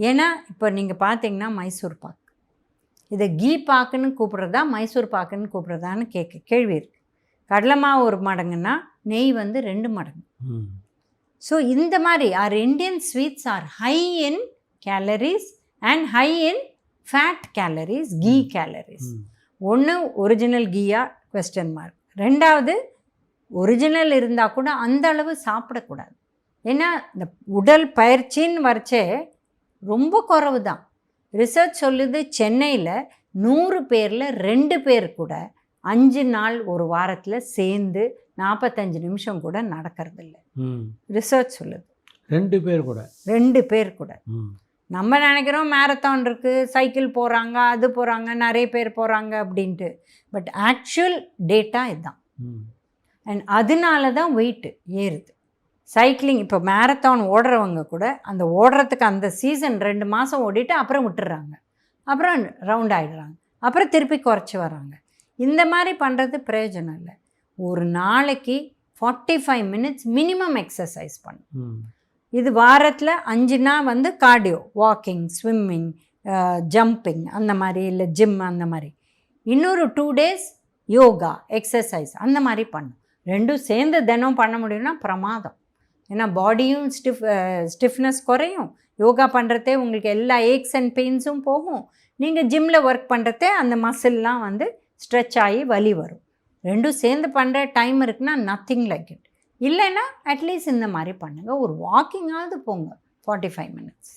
ஏன்னா இப்போ நீங்கள் பார்த்தீங்கன்னா மைசூர் பாக், இதை கீ பாக்குன்னு கூப்பிட்றதா மைசூர் பாக்குன்னு கூப்பிட்றதான்னு கேள்வி இருக்குது. கடலை மாவு 1 மடங்குன்னா நெய் வந்து 2 மடங்கு. ஸோ இந்த மாதிரி our Indian sweets are high in calories and high in fat calories, ghee calories. ஒன்று ஒரிஜினல் கீயா question mark. 2வது ஒரிஜினல் இருந்தால் கூட அந்த அளவு சாப்பிடக்கூடாது. ஏன்னா இந்த உடல் பயிற்சின்னு வரைச்சே ரொம்ப குறைவு தான். ரிசர்ச் சொல்லுது சென்னையில் 100 பேரில் 2 பேர் கூட 5 நாள் ஒரு வாரத்தில் சேர்ந்து 45 நிமிஷம் கூட நடக்கிறதில்ல. ரிசர்ச் சொல்லுது 2 பேர் கூட. நம்ம நினைக்கிறோம் மேரத்தான் இருக்குது, சைக்கிள் போகிறாங்க, அது போகிறாங்க, நிறைய பேர் போகிறாங்க அப்படின்ட்டு. பட் ஆக்சுவல் டேட்டா இதுதான். அண்ட் அதனால தான் வெயிட்டு ஏறுது. சைக்கிளிங் இப்போ மேரத்தான் ஓடுறவங்க கூட அந்த ஓடுறதுக்கு அந்த சீசன் 2 மாதம் ஓடிட்டு அப்புறம் விட்டுறாங்க, அப்புறம் ரவுண்ட் ஆகிடுறாங்க, அப்புறம் திருப்பி குறைச்சி வராங்க. இந்த மாதிரி பண்ணுறது பிரயோஜனம் இல்லை. ஒரு நாளைக்கு 45 மினிட்ஸ் மினிமம் எக்ஸசைஸ் பண்ணும். இது வாரத்தில் 5 வந்து கார்டியோ, வாக்கிங், ஸ்விம்மிங், ஜம்பிங் அந்த மாதிரி, இல்லை ஜிம் அந்த மாதிரி. இன்னொரு 2 டேஸ் யோகா, எக்ஸசைஸ் அந்த மாதிரி பண்ணும். 2ம் சேர்ந்து தினம் பண்ண முடியும்னா பிரமாதம். ஏன்னா பாடியும் ஸ்டிஃப்னஸ் குறையும். யோகா பண்ணுறதே உங்களுக்கு எல்லா ஏக்ஸ் அண்ட் பெயின்ஸும் போகும். நீங்கள் ஜிம்மில் ஒர்க் பண்ணுறதே அந்த மசில்லாம் வந்து ஸ்ட்ரெச் ஆகி வலி வரும். 2ம் சேர்ந்து பண்ணுற டைம் இருக்குன்னா நத்திங் லைக் இட். இல்லைன்னா அட்லீஸ்ட் இந்த மாதிரி பண்ணுங்கள். ஒரு வாக்கிங்காவது போங்க 45 மினிட்ஸ்.